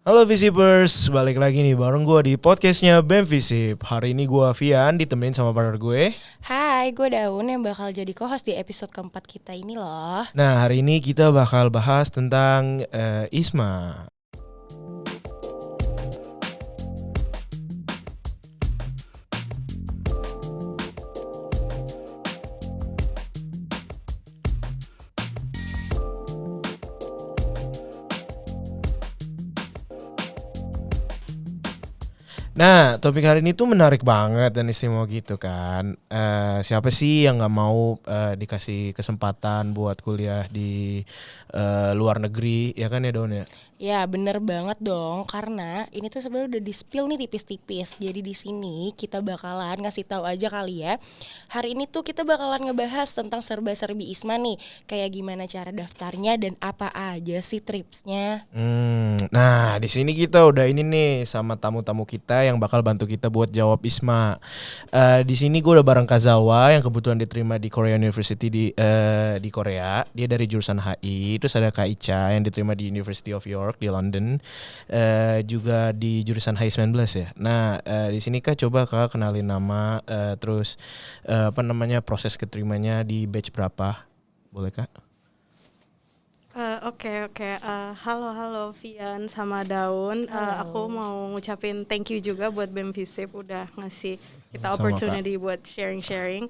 Halo Visipers, balik lagi nih bareng gue di podcastnya BEM Visip. Hari ini gue Vian, ditemenin sama partner gue. Hai, gue Daun yang bakal jadi co-host di episode keempat kita ini loh. Nah, hari ini kita bakal bahas tentang ISMA. Nah, topik hari ini tuh menarik banget dan istimewa gitu kan. Siapa sih yang nggak mau dikasih kesempatan buat kuliah di luar negeri, ya kan ya Don ya? Ya bener banget dong, karena ini tuh sebenarnya udah di-spill nih tipis-tipis. Jadi di sini kita bakalan ngasih tahu aja kali ya. Hari ini tuh kita bakalan ngebahas tentang serba-serbi ISMA nih. Kayak gimana cara daftarnya dan apa aja sih tripsnya. Nah di sini kita udah ini nih sama tamu-tamu kita yang bakal bantu kita buat jawab ISMA. Di sini gue udah bareng Kazawa yang kebetulan diterima di Korea University di Korea. Dia dari jurusan HI. Terus ada Kak Ica yang diterima di University of York di London. Juga di jurusan HI 19 ya. Nah di sini Kak coba Kak kenalin nama, terus proses keterimanya di batch berapa? Boleh Kak? Oke. Halo Vian sama Daun. Aku mau ngucapin thank you juga buat BEM Visip udah ngasih kita Sama-sama, opportunity buat sharing.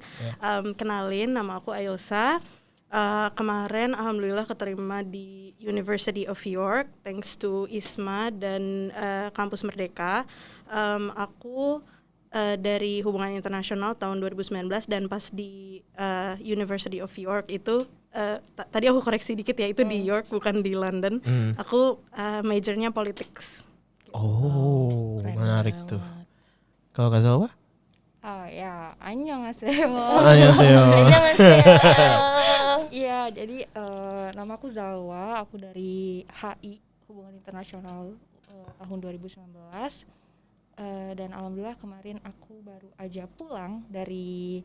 Kenalin, nama aku Ailsa. Kemarin alhamdulillah keterima di University of York thanks to ISMA dan Kampus Merdeka. Aku dari hubungan internasional tahun 2019 dan pas di University of York itu tadi aku koreksi dikit ya, itu di York bukan di London. Aku majornya politics. Oh, Keren menarik banget. tuh. Kalau Kazawa? Oh ya, annyeonghaseyo. Annyeonghaseyo. Iya, jadi nama aku Zalwa, aku dari HI Hubungan Internasional tahun 2019. Dan alhamdulillah kemarin aku baru aja pulang dari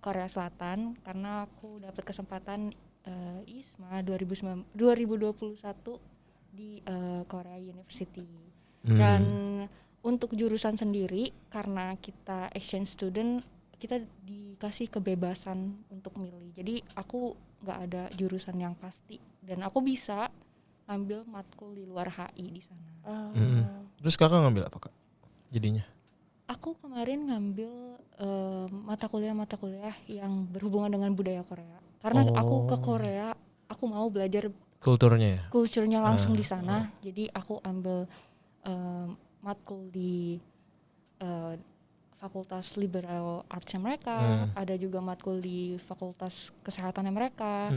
Korea Selatan karena aku dapat kesempatan ISMA 2021 di Korea University. Dan untuk jurusan sendiri, karena kita exchange student, kita dikasih kebebasan untuk milih. Jadi aku nggak ada jurusan yang pasti dan aku bisa ambil matkul di luar HI di sana. Terus kakak ngambil apa kak? Jadinya? Aku kemarin ngambil mata kuliah yang berhubungan dengan budaya Korea. Karena aku ke Korea, aku mau belajar Kulturnya ya? kulturnya langsung di sana. Jadi aku ambil matkul di Fakultas Liberal Arts mereka, ada juga matkul di Fakultas Kesehatannya mereka.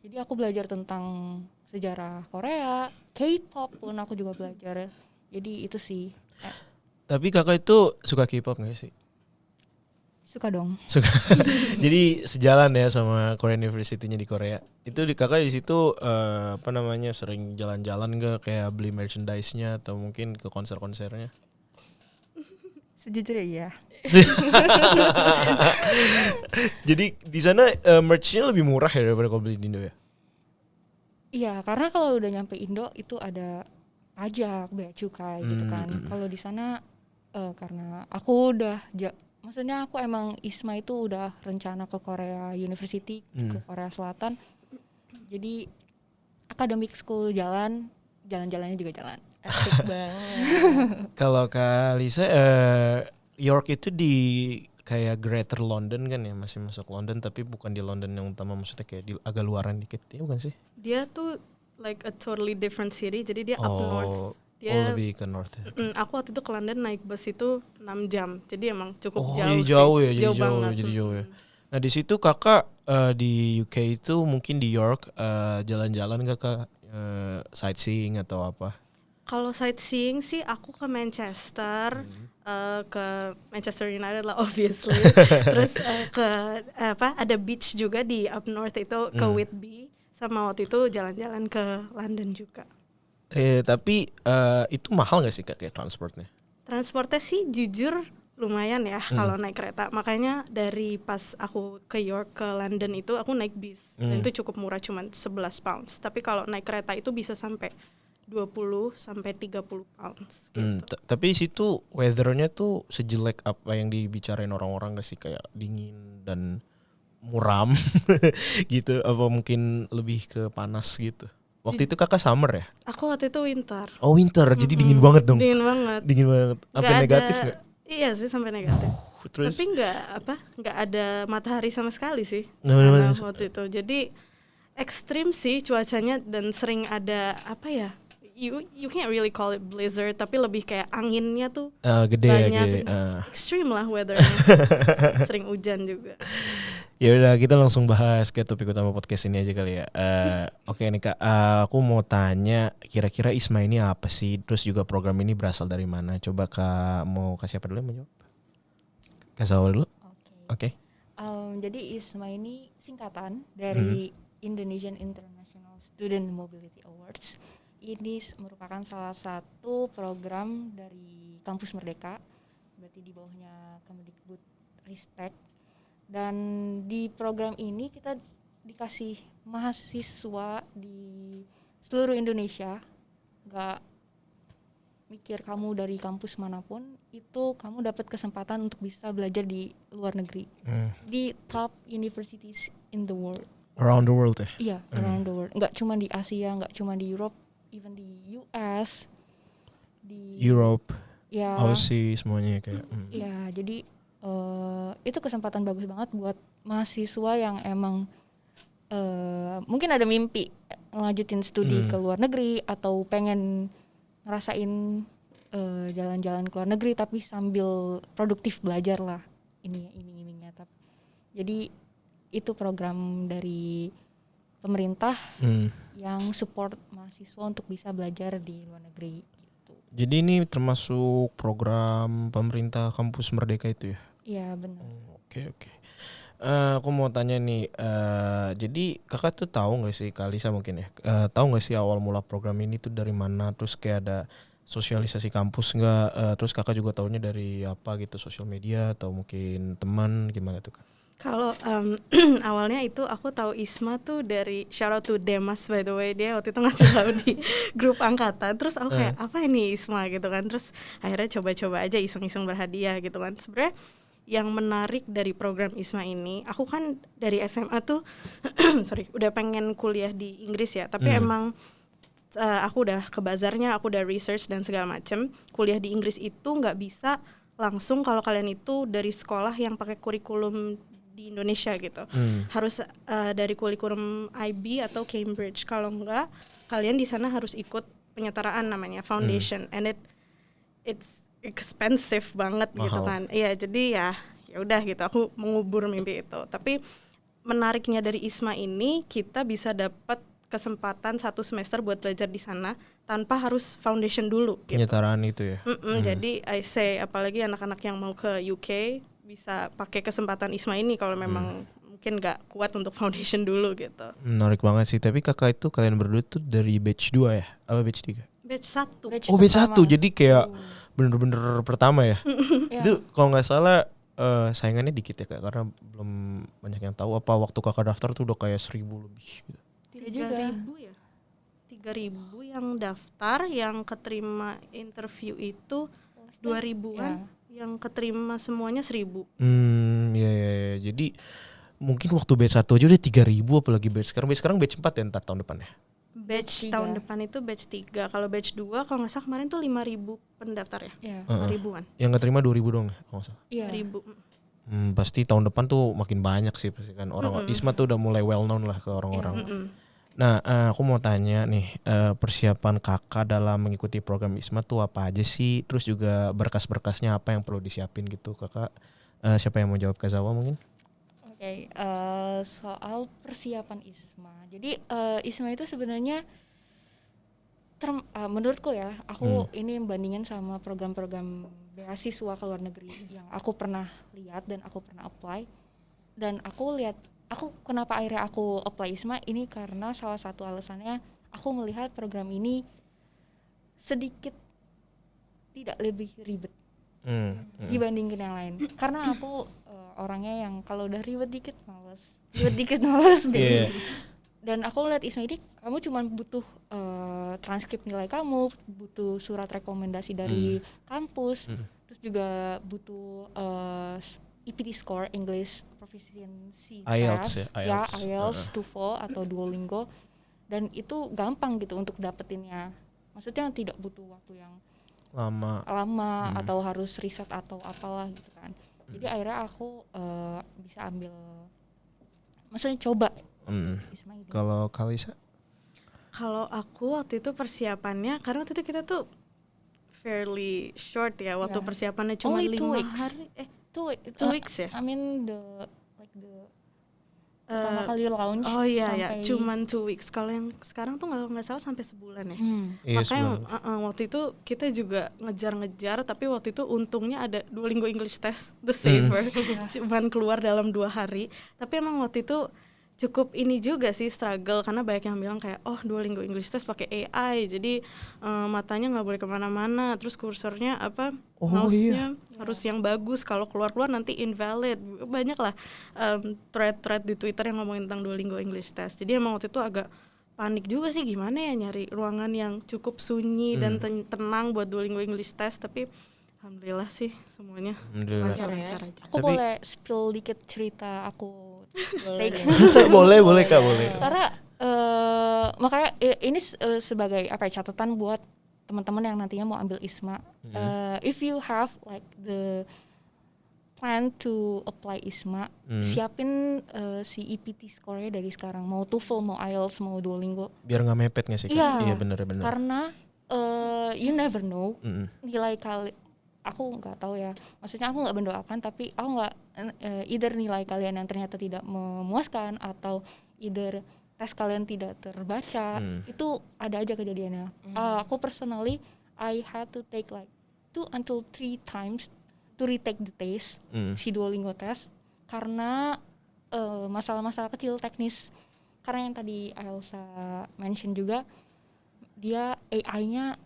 Jadi aku belajar tentang sejarah Korea, K-pop pun aku juga belajar. Jadi itu sih. Tapi kakak itu suka K-pop gak sih? Suka dong. Suka. Jadi sejalan ya sama Korean University-nya di Korea. Itu kakak di situ sering jalan-jalan gak, kayak beli merchandise-nya atau mungkin ke konser-konsernya? Sejujurnya iya. Jadi di sana merch-nya lebih murah ya daripada kalau beli di Indo ya? Iya, karena kalau udah nyampe Indo itu ada pajak, bea cukai gitu kan. Kalau di sana karena aku udah maksudnya aku emang ISMA itu udah rencana ke Korea University, ke Korea Selatan. Jadi academic school jalan-jalannya juga jalan. Asik banget. Kalau Kak Lisa, York itu di kayak Greater London kan ya, masih masuk London tapi bukan di London yang utama, maksudnya kayak di agak luaran dikit, ya bukan sih? Dia tuh like a totally different city, jadi dia up north. Lebih ke north ya? Aku waktu itu ke London naik bus itu 6 jam, jadi emang cukup jauh jauh sih. Jauh banget. Jadi jauh ya. Nah di situ kakak di UK itu mungkin di York jalan-jalan gak kak, sightseeing atau apa? Kalau sightseeing sih aku ke Manchester, ke Manchester United lah obviously. Terus ada beach juga di up north itu ke Whitby, sama waktu itu jalan-jalan ke London juga. Tapi itu mahal gak sih kak kayak transportnya? Transportnya sih jujur lumayan ya kalau naik kereta. Makanya dari pas aku ke York ke London itu aku naik bis dan itu cukup murah, cuman 11 pounds. Tapi kalau naik kereta itu bisa sampai 20 sampai 30 pounds gitu. Tapi situ weathernya tuh sejelek apa yang dibicarain orang-orang gak sih, kayak dingin dan muram gitu, apa mungkin lebih ke panas gitu? Waktu itu kakak summer ya? Aku waktu itu winter. Oh winter, jadi dingin banget dong. Dingin banget. Dingin banget. Sampai Nggak negatif ada, nggak? Iya sih sampai negatif. Terus Tapi nggak ada matahari sama sekali sih Nggak ada karena matahari. waktu itu. Jadi ekstrim sih cuacanya dan sering ada apa ya? You can't really call it blizzard, tapi lebih kayak anginnya tuh gede ya, banyak. gede. Extreme lah weathernya. Sering hujan juga. Ya udah, kita langsung bahas ke topik utama podcast ini aja kali ya. Oke nih Kak, aku mau tanya kira-kira ISMA ini apa sih? Terus juga program ini berasal dari mana? Coba Kak mau kasih apa dulu yang menjawab? Kak Salwa dulu. Oke. Jadi ISMA ini singkatan dari Indonesian International Student Mobility Awards. Ini merupakan salah satu program dari Kampus Merdeka, berarti di bawahnya Kemdikbud Ristek. Dan di program ini kita dikasih mahasiswa di seluruh Indonesia, gak mikir kamu dari kampus manapun, itu kamu dapat kesempatan untuk bisa belajar di luar negeri, di top universities in the world. Around the world ya? Iya, around the world. Nggak cuma di Asia, nggak cuma di Europe, even di US, di Europe, ya, Aussie semuanya kayak. ya. Jadi itu kesempatan bagus banget buat mahasiswa yang emang mungkin ada mimpi ngelanjutin studi ke luar negeri atau pengen ngerasain jalan-jalan ke luar negeri tapi sambil produktif belajar lah iming-imingnya. Jadi itu program dari pemerintah yang support mahasiswa untuk bisa belajar di luar negeri gitu. Jadi ini termasuk program pemerintah Kampus Merdeka itu ya? Iya benar. Oke. Aku mau tanya nih, jadi kakak tuh tahu nggak sih, Kak Lisa mungkin ya, tahu nggak sih awal mula program ini tuh dari mana? Terus kayak ada sosialisasi kampus nggak? Terus kakak juga taunya dari apa gitu, sosial media atau mungkin teman, gimana tuh Kak? Kalau awalnya itu aku tahu ISMA tuh dari shout out to Demas, by the way, dia waktu itu ngasih tahu di grup angkatan. Terus aku kayak apa ini ISMA gitu kan. Terus akhirnya coba-coba aja iseng-iseng berhadiah gitu kan. Sebenarnya yang menarik dari program ISMA ini, aku kan dari SMA tuh udah pengen kuliah di Inggris ya, tapi emang aku udah ke bazarnya, aku udah research dan segala macem. Kuliah di Inggris itu nggak bisa langsung kalau kalian itu dari sekolah yang pakai kurikulum di Indonesia gitu. Harus dari kurikulum IB atau Cambridge. Kalau enggak, kalian di sana harus ikut penyetaraan namanya foundation, and it's expensive banget. Mahal. Gitu kan. Iya, jadi ya udah gitu, aku mengubur mimpi itu. Tapi menariknya dari ISMA ini, kita bisa dapat kesempatan 1 semester buat belajar di sana tanpa harus foundation dulu gitu. Penyetaraan itu ya? Jadi I say, apalagi anak-anak yang mau ke UK bisa pakai kesempatan ISMA ini kalau memang mungkin nggak kuat untuk foundation dulu gitu. Menarik banget sih. Tapi kakak itu kalian berdua tuh dari batch 2 ya? Apa batch 3? Batch 1. Oh batch pertama. 1, jadi kayak bener-bener pertama ya? Ya. Itu kalau nggak salah saingannya dikit ya Kak, karena belum banyak yang tahu. Apa waktu kakak daftar tuh udah kayak 1.000 lebih gitu? Tidak juga. 3.000 ya? 3.000 yang daftar, yang keterima interview itu 2.000-an. Ya. Yang keterima semuanya 1.000. Ya. Jadi mungkin waktu batch 1 aja udah 3.000, apalagi batch sekarang batch 4 ya ntar tahun depan ya? Batch 3. tahun depan itu batch 3. Kalau batch 2 kalau nggak salah kemarin tuh 5.000 pendaftar ya. Ya. 5.000-an. Yang keterima 2.000 dong ya kalau nggak salah? Iya. 1.000. Pasti tahun depan tuh makin banyak sih pasti kan orang. ISMA tuh udah mulai well known lah ke orang-orang. Nah, aku mau tanya nih, persiapan kakak dalam mengikuti program ISMA tuh apa aja sih? Terus juga berkas-berkasnya apa yang perlu disiapin gitu, kakak? Siapa yang mau jawab, Kak Zawa mungkin? Oke, soal persiapan ISMA. Jadi ISMA itu sebenarnya menurutku ya, aku ini bandingin sama program-program beasiswa ke luar negeri yang aku pernah lihat dan aku pernah apply. Dan aku kenapa akhirnya aku apply ISMA ini karena salah satu alasannya aku melihat program ini sedikit tidak lebih ribet dibandingin yang lain. Karena aku orangnya yang kalau udah ribet dikit males gitu. Dan aku lihat ISMA ini kamu cuma butuh transkrip nilai kamu, butuh surat rekomendasi dari kampus, terus juga butuh EPT score, English Proficiency IELTS Test, ya, IELTS, TOEFL atau Duolingo, dan itu gampang gitu untuk dapetinnya. Maksudnya tidak butuh waktu yang lama. atau harus riset atau apalah gitu kan. Jadi akhirnya aku bisa ambil, maksudnya coba ISMA ini. Kalau Kalisa? Kalau aku waktu itu persiapannya, karena waktu itu kita tuh fairly short ya, waktu persiapannya cuma Only 2 5 weeks. hari. 2 weeks ya? I mean the pertama kali launch Oh iya ya, sampai cuman 2 weeks. Kalau yang sekarang tuh nggak salah sampai sebulan ya. Iya, Makanya sebulan. waktu itu kita juga ngejar-ngejar, tapi waktu itu untungnya ada Duolingo English Test, The Saver, cuman keluar dalam 2 hari. Tapi emang waktu itu cukup ini juga sih struggle, karena banyak yang bilang kayak Duolingo English Test pakai AI, jadi matanya nggak boleh kemana-mana, terus kursornya mouse-nya harus yang bagus, kalau keluar-keluar nanti invalid. Banyak lah thread di Twitter yang ngomongin tentang Duolingo English Test. Jadi emang waktu itu agak panik juga sih, gimana ya nyari ruangan yang cukup sunyi dan tenang buat Duolingo English Test. Tapi alhamdulillah sih semuanya lancar-lancar aja. Aku boleh spill dikit cerita aku. boleh Kak, boleh. Karena makanya ini sebagai catatan buat teman-teman yang nantinya mau ambil ISMA. If you have like the plan to apply ISMA, siapin si EPT score-nya dari sekarang. Mau TOEFL, mau IELTS, mau Duolingo. Biar nggak mepet nggak sih Kak? Iya bener. Karena you never know nilai aku nggak tahu ya, maksudnya aku nggak mendoakan, tapi aku nggak either nilai kalian yang ternyata tidak memuaskan atau either tes kalian tidak terbaca, itu ada aja kejadiannya. Aku personally I had to take like 2 until 3 times to retake the test, si Duolingo test, karena masalah-masalah kecil teknis. Karena yang tadi Elsa mention juga, dia AI-nya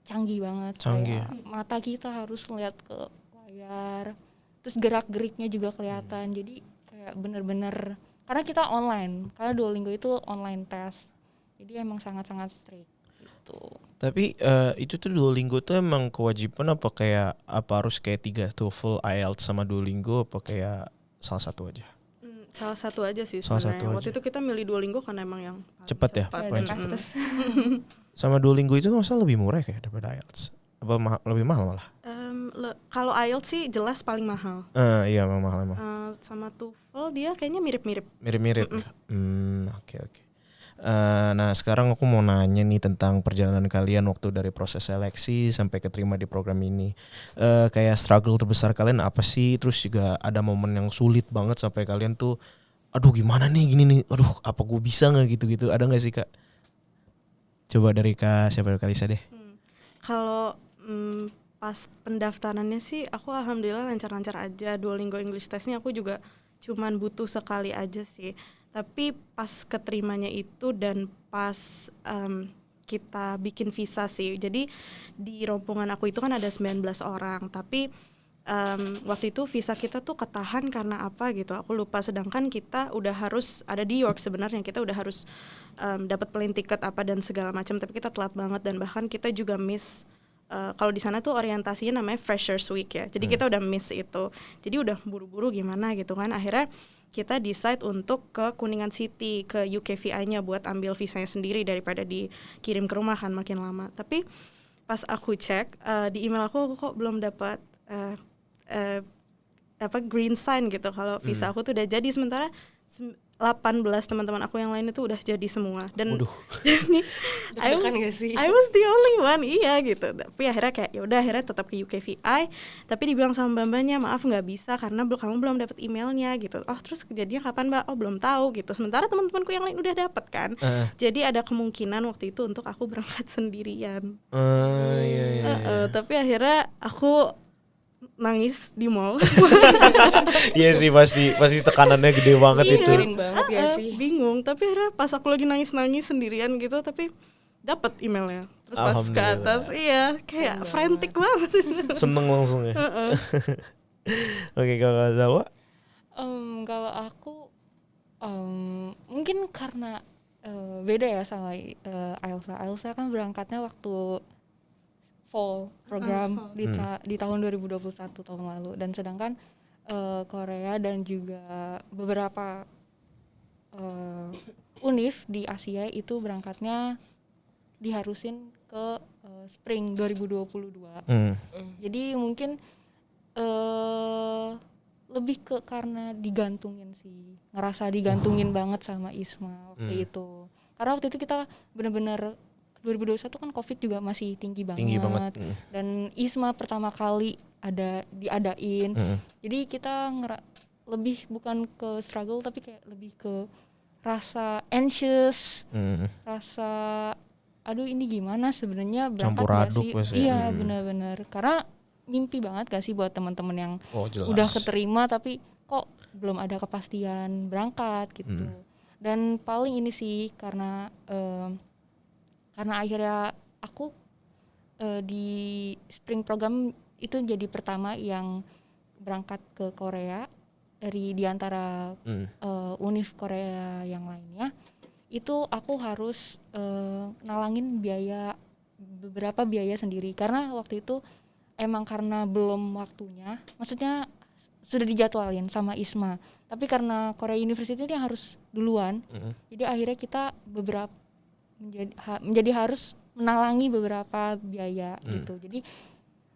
canggih banget. Kayak mata kita harus ngeliat ke layar, terus gerak-geriknya juga kelihatan. Jadi kayak bener-bener, karena kita online, karena Duolingo itu online test, jadi emang sangat-sangat strict gitu. Tapi itu tuh Duolingo tuh emang kewajiban apa harus kayak 3 TOEFL, IELTS sama Duolingo, apa kayak salah satu aja? Salah satu aja sih Salah sebenarnya. satu Waktu aja. itu kita milih Duolingo karena emang yang Cepat ya? Dan fastest. Sama Duolingo itu nggak usah lebih murah kayak daripada IELTS? Apa lebih mahal malah? Kalau IELTS sih jelas paling mahal. Iya memang mahal emang. Sama TOEFL dia kayaknya mirip-mirip. Mirip-mirip. Oke. Nah sekarang aku mau nanya nih tentang perjalanan kalian waktu dari proses seleksi sampai keterima di program ini. Kayak struggle terbesar kalian apa sih? Terus juga ada momen yang sulit banget sampai kalian tuh, aduh gimana nih gini nih, aduh apa gue bisa nggak gitu-gitu? Ada nggak sih Kak? Coba dari siapa Kalisa deh. Kalau pas pendaftarannya sih aku alhamdulillah lancar-lancar aja. Duolingo English Testnya aku juga cuman butuh sekali aja sih. Tapi pas keterimanya itu dan pas kita bikin visa sih. Jadi di rombongan aku itu kan ada 19 orang, tapi waktu itu visa kita tuh ketahan karena apa gitu, aku lupa. Sedangkan kita udah harus ada di York sebenarnya, kita udah harus dapat plane ticket apa dan segala macam, tapi kita telat banget dan bahkan kita juga miss. Kalau di sana tuh orientasinya namanya Freshers Week ya, jadi kita udah miss itu, jadi udah buru-buru gimana gitu kan. Akhirnya kita decide untuk ke Kuningan City, ke UKVI-nya buat ambil visanya sendiri daripada dikirim ke rumah kan makin lama. Tapi pas aku cek di email aku kok belum dapat green sign gitu kalau visa aku tuh udah jadi, sementara 18 teman-teman aku yang lain itu udah jadi semua. Dan I was the only one, iya gitu. Tapi akhirnya kayak ya udah, akhirnya tetap ke UKVI. Tapi dibilang sama mbak-mbaknya, maaf nggak bisa karena kamu belum dapat emailnya gitu. Oh terus kejadiannya kapan mbak? Oh belum tahu gitu. Sementara teman-temanku yang lain udah dapat kan. Jadi ada kemungkinan waktu itu untuk aku berangkat sendirian. Iya. Tapi akhirnya aku nangis di mall. Iya sih, pasti tekanannya gede banget itu. Mikirin banget ya sih. Bingung, tapi akhirnya pas aku lagi nangis-nangis sendirian gitu, tapi dapat emailnya. Terus pas ke atas, iya kayak frantic banget. Seneng langsung ya. Oke, Kakak Zawa? Kalau aku mungkin karena beda ya sama Ailsa. Ailsa kan berangkatnya waktu fall program di tahun 2021 tahun lalu, dan sedangkan Korea dan juga beberapa univ di Asia itu berangkatnya diharusin ke spring 2022. Jadi mungkin lebih ke karena digantungin sih, ngerasa digantungin banget sama Isma waktu itu. Karena waktu itu kita benar-benar 2021 kan COVID juga masih tinggi banget. Dan Isma pertama kali diadain. Jadi kita lebih bukan ke struggle tapi kayak lebih ke rasa anxious, rasa aduh ini gimana sebenarnya berangkat gak sih? Iya benar-benar, karena mimpi banget gak sih buat teman-teman yang udah keterima tapi kok belum ada kepastian berangkat gitu. Dan paling ini sih karena akhirnya aku di spring program itu jadi pertama yang berangkat ke Korea dari diantara univ Korea yang lainnya. Itu aku harus nalangin beberapa biaya sendiri karena waktu itu emang karena belum waktunya, maksudnya sudah dijadwalin sama Isma, tapi karena Korea University ini harus duluan, jadi akhirnya kita menjadi harus menalangi beberapa biaya gitu. Jadi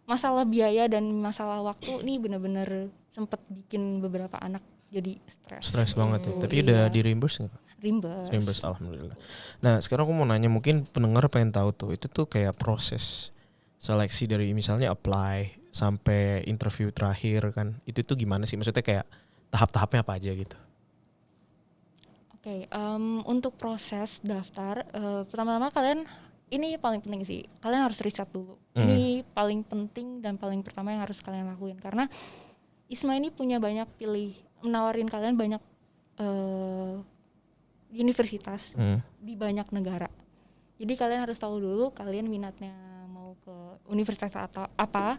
masalah biaya dan masalah waktu ini benar-benar sempat bikin beberapa anak jadi stres banget ya. Tapi udah di reimburse nggak? Reimburse, alhamdulillah. Nah sekarang aku mau nanya, mungkin pendengar pengen tahu tuh, itu tuh kayak proses seleksi dari misalnya apply sampai interview terakhir kan, itu tuh gimana sih? Maksudnya kayak tahap-tahapnya apa aja gitu? Oke, untuk proses daftar, pertama-tama kalian, ini paling penting sih, kalian harus riset dulu. Ini paling penting dan paling pertama yang harus kalian lakuin, karena Isma ini punya banyak menawarin kalian banyak universitas di banyak negara. Jadi kalian harus tahu dulu kalian minatnya mau ke universitas atau apa,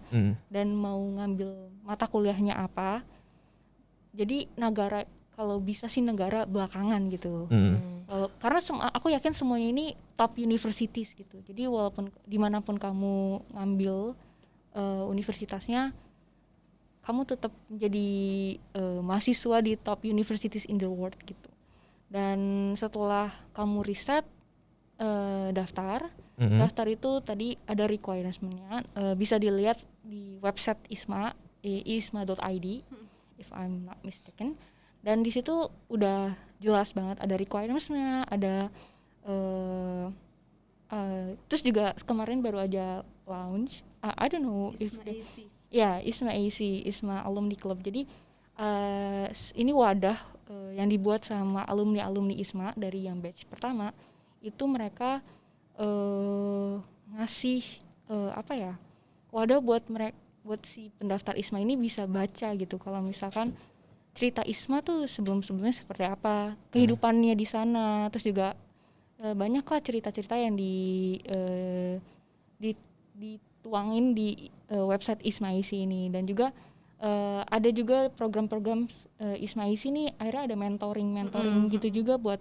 dan mau ngambil mata kuliahnya apa. Jadi negara, kalau bisa sih negara belakangan gitu. Karena aku yakin semuanya ini top universities gitu. Jadi walaupun dimanapun kamu ngambil universitasnya, kamu tetap menjadi mahasiswa di top universities in the world gitu. Dan setelah kamu riset, daftar itu tadi ada requirement-nya, bisa dilihat di website Isma, isma.id if I'm not mistaken. Dan di situ udah jelas banget ada requirements-nya, ada terus juga kemarin baru aja launch, I don't know Isma AC, Isma Alumni Club. Jadi ini wadah yang dibuat sama alumni Isma dari yang batch pertama. Itu mereka ngasih wadah buat si pendaftar Isma ini bisa baca gitu. Kalau misalkan cerita Isma tuh sebelumnya seperti apa, kehidupannya di sana, terus juga banyak lah cerita-cerita yang dituangin di website Isma IC ini. Dan juga ada juga program-program Isma IC ini akhirnya ada mentoring gitu juga buat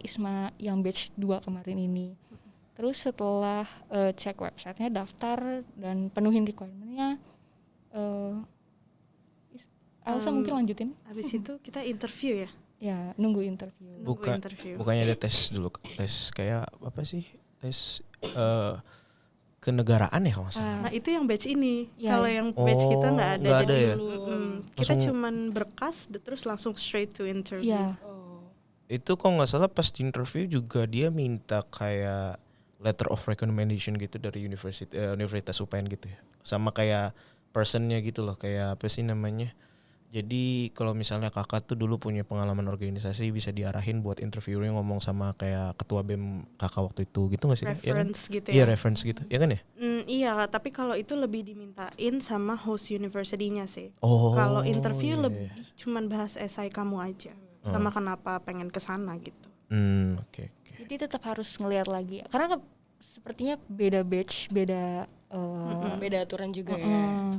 Isma yang batch 2 kemarin ini. Terus setelah cek websitenya, daftar dan penuhin requirement-nya, Elsa mungkin lanjutin. Habis itu kita interview ya? Ya, nunggu interview. Bukannya ada tes dulu, tes kayak apa sih? Tes kenegaraan ya kalau nggak salah. Nah itu yang batch ini. Kalau yang batch kita nggak ada. Jadi ya? Kita cuman berkas terus langsung straight to interview. Itu kok nggak salah pas di interview juga dia minta kayak letter of recommendation gitu dari universitas UPN gitu ya, sama kayak personnya gitu loh, kayak apa sih namanya. Jadi kalau misalnya kakak tuh dulu punya pengalaman organisasi, bisa diarahin buat interviewnya ngomong sama kayak ketua BEM kakak waktu itu gitu nggak sih? Reference ya kan? gitu ya? Iya reference gitu, ya kan ya? Iya, tapi kalau itu lebih dimintain sama host university-nya sih. Oh. Kalau interview lebih cuman bahas esai kamu aja, sama kenapa pengen kesana gitu. Oke. Jadi tetap harus ngelihat lagi, karena sepertinya beda batch, beda aturan juga ya.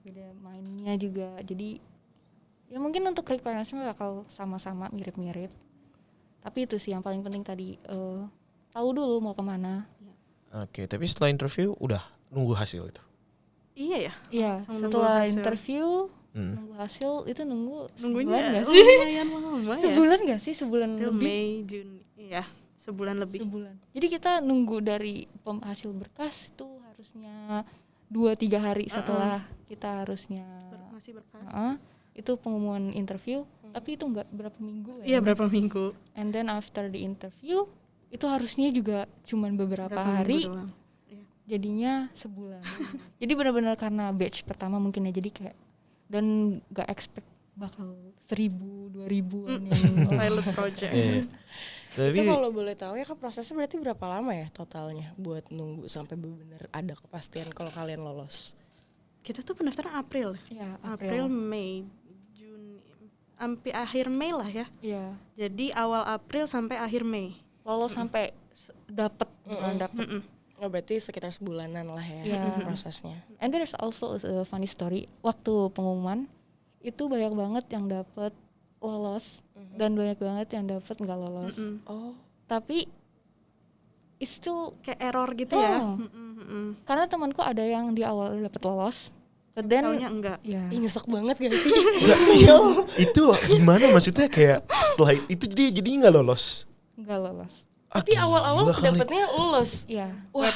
Beda mainnya juga. Jadi ya mungkin untuk requirement-nya bakal sama-sama mirip-mirip. Tapi itu sih yang paling penting tadi, tahu dulu mau kemana. Oke, tapi setelah interview udah nunggu hasil itu. Iya ya. Iya, Langsung nunggu setelah hasil. interview nunggu hasil itu Nunggunya sebulan nggak sih? lumayan lama ya. Sebulan nggak sih? Sebulan April, lebih. Mei, Juni, iya sebulan lebih. Sebulan. Jadi kita nunggu dari hasil berkas itu harusnya 2-3 hari setelah kita harusnya Masih berkas. itu pengumuman interview, tapi itu nggak berapa minggu ya. Iya berapa minggu? And then after the interview itu harusnya juga cuman beberapa Berapa hari, minggu doang. jadinya sebulan. Jadi benar-benar karena batch pertama mungkin ya, jadi kayak dan nggak expect bakal 1.000-2.000-an yang Pilot project. Iya. Tapi Itu kalau boleh tahu ya kan prosesnya berarti berapa lama ya totalnya buat nunggu sampai benar-benar ada kepastian kalau kalian lolos? Kita tuh pendaftaran April. ya April, Mei, Juni, sampai akhir Mei lah ya. ya Jadi awal April sampai akhir Mei. lolos sampai dapet dapet. Oh berarti sekitar sebulanan lah ya Iya. prosesnya. And there's also a funny story. Waktu pengumuman itu banyak banget yang dapet lolos dan banyak banget yang dapet nggak lolos. Oh Tapi it's still Kayak error gitu ya. Oh. Karena temanku ada yang di awal dapet lolos, but then Taunya enggak. ya Ih, nyesek banget gak sih? itu gimana maksudnya kayak setelah itu jadi nggak lolos? nggak lolos. Tapi awal-awal gila kali. dapetnya lolos. Ya, Wah,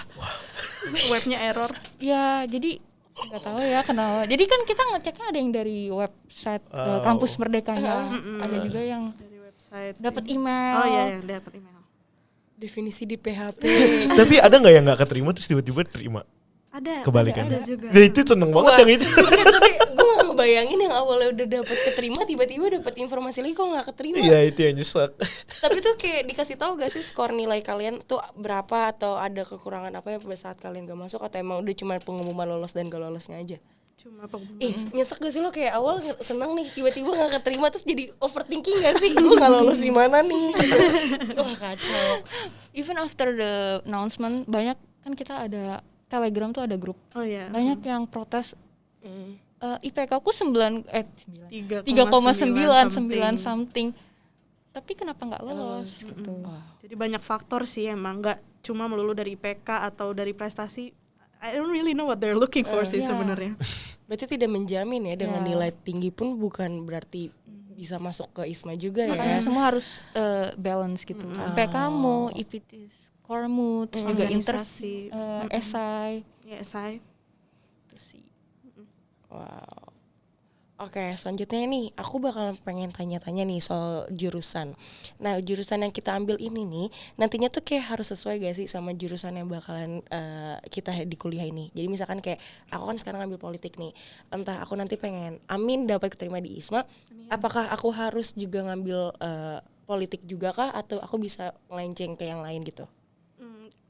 Webnya error. ya jadi nggak tahu ya kenapa. Jadi kan kita ngeceknya ada yang dari website Oh. kampus Merdekanya, ada juga yang Dari website. dapat email. Oh iya, yang dapat email. definisi di PHP. Tapi ada nggak yang nggak keterima terus tiba-tiba terima? Ada. Kebalikannya. Ada juga. Nah, itu seneng banget Wah. yang itu. Tapi gue gak ngebayangin yang awalnya udah dapet keterima tiba-tiba dapet informasi lagi kok gak keterima. Iya itu yang nyesek. Tapi tuh kayak dikasih tahu gak sih skor nilai kalian tuh berapa atau ada kekurangan apa ya pada saat kalian gak masuk atau emang udah cuma pengumuman lolos dan gak lolosnya aja? Cuma pengumuman. Nyesek gak sih lo kayak awal seneng nih tiba-tiba gak keterima terus jadi overthinking gak sih? Gue gak lolos di mana nih? Wah kacau. Even after the announcement banyak kan kita ada Telegram tuh ada grup. Oh iya. Banyak yang protes Hmm. IPK aku 3,9 something. something. Tapi kenapa nggak lolos gitu. Jadi banyak faktor sih emang, nggak cuma melulu dari IPK atau dari prestasi. I don't really know what they're looking for sih Yeah. sebenarnya. Berarti tidak menjamin ya dengan Ya. nilai tinggi pun bukan berarti bisa masuk ke ISMA juga Makanya ya. semua harus balance gitu. IPK-mu, IPT score-mu, terus juga Organisasi. esai Ya, SI. itu sih. Wow. Oke, selanjutnya nih, aku bakal pengen tanya-tanya nih soal jurusan. Nah, jurusan yang kita ambil ini nih, nantinya tuh kayak harus sesuai gak sih sama jurusan yang bakalan kita di kuliah ini. Jadi misalkan kayak, aku kan sekarang ambil politik nih, entah aku nanti pengen, amin dapat keterima di ISMA, apakah aku harus juga ngambil politik juga kah, atau aku bisa melenceng ke yang lain gitu?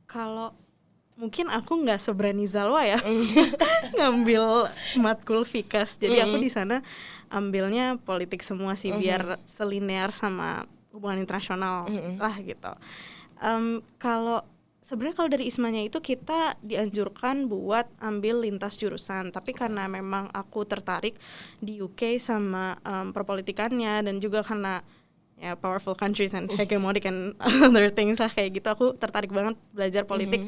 Kalau mungkin aku nggak seberani Zalwa ya ngambil matkul Fikas. Jadi aku di sana ambilnya politik semua sih biar selinear sama hubungan internasional lah gitu. Kalau sebenarnya kalau dari ISMA-nya itu kita dianjurkan buat ambil lintas jurusan. Tapi karena memang aku tertarik di UK sama perpolitikannya dan juga karena ya powerful countries and hegemonic and other things lah kayak gitu, aku tertarik banget belajar politik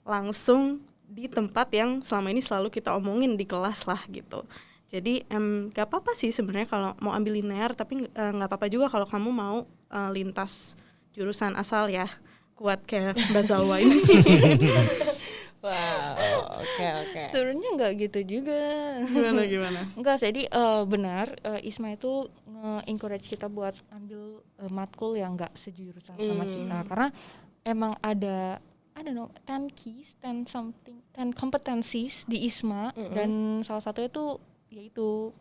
langsung di tempat yang selama ini selalu kita omongin di kelas lah gitu. Jadi gak apa-apa sih sebenarnya kalau mau ambil linear, tapi gak apa-apa juga kalau kamu mau lintas jurusan asal ya kuat kayak Mbak Zalwa ini. Wow, oke. Sebenarnya nggak gitu juga. Gimana? Enggak, jadi benar ISMA itu nge-encourage kita buat ambil matkul yang nggak sejurusan sama kita, karena emang ada I don't know 10 keys, 10 competencies di ISMA dan salah satunya tuh yaitu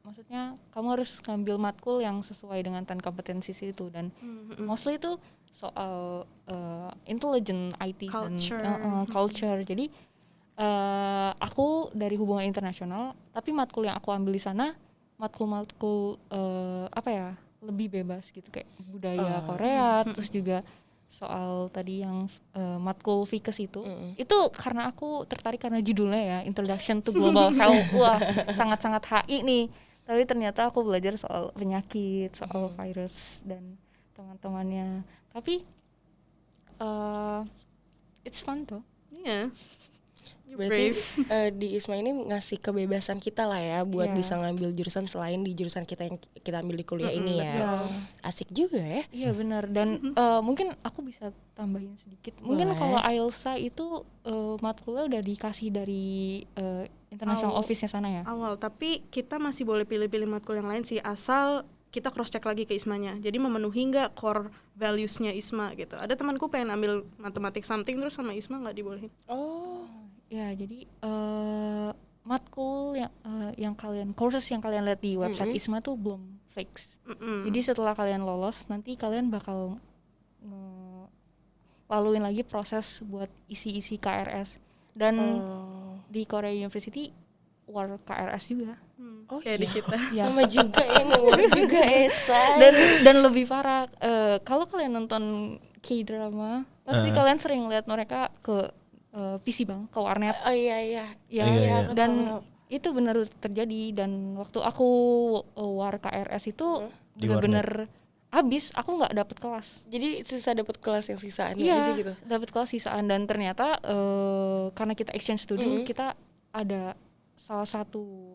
maksudnya kamu harus ngambil matkul yang sesuai dengan 10 competencies itu, dan mostly itu soal intelligent IT Culture. dan culture. Jadi aku dari hubungan internasional, tapi matkul yang aku ambil di sana matkul apa ya, lebih bebas gitu, kayak budaya Korea, terus juga soal tadi yang matkul Fikes itu karena aku tertarik karena judulnya ya, Introduction to Global Health. Wah, sangat-sangat HI nih. Tapi ternyata aku belajar soal penyakit, soal virus dan teman-temannya. Tapi it's fun tuh. Iya. You're Berarti brave. di ISMA ini ngasih kebebasan kita lah ya buat Iya. bisa ngambil jurusan selain di jurusan kita yang kita ambil di kuliah ini ya. Iya. Asik juga ya. Iya benar, dan mungkin aku bisa tambahin sedikit. Mungkin Boleh. kalau IELTSA itu matkulnya udah dikasih dari international office-nya sana ya. Awal, tapi kita masih boleh pilih-pilih matkul yang lain sih, asal kita cross check lagi ke ISMA-nya. Jadi memenuhi nggak core values-nya ISMA gitu. Ada temanku pengen ambil matematik something terus sama ISMA nggak dibolehin. Oh. Ya, jadi matkul yang kalian courses yang kalian lihat di website ISMA tuh belum fix. Jadi setelah kalian lolos, nanti kalian bakal laluin lagi proses buat isi-isi KRS. Dan di Korea University war KRS juga. Oh Kayak di iya. kita. Ya. Sama juga ya ngawur juga esai. Dan lebih parah, kalau kalian nonton K-drama, pasti kalian sering lihat mereka ke PC Bang, ke warnet. Oh iya iya. Ya, Iya. aku dan tahu. itu benar terjadi. Dan waktu aku war KRS itu Di benar-benar habis, aku nggak dapet kelas. Jadi sisa dapat kelas yang sisaan Iya, aja gitu. dapet kelas sisaan. Dan ternyata karena kita exchange student, kita ada salah satu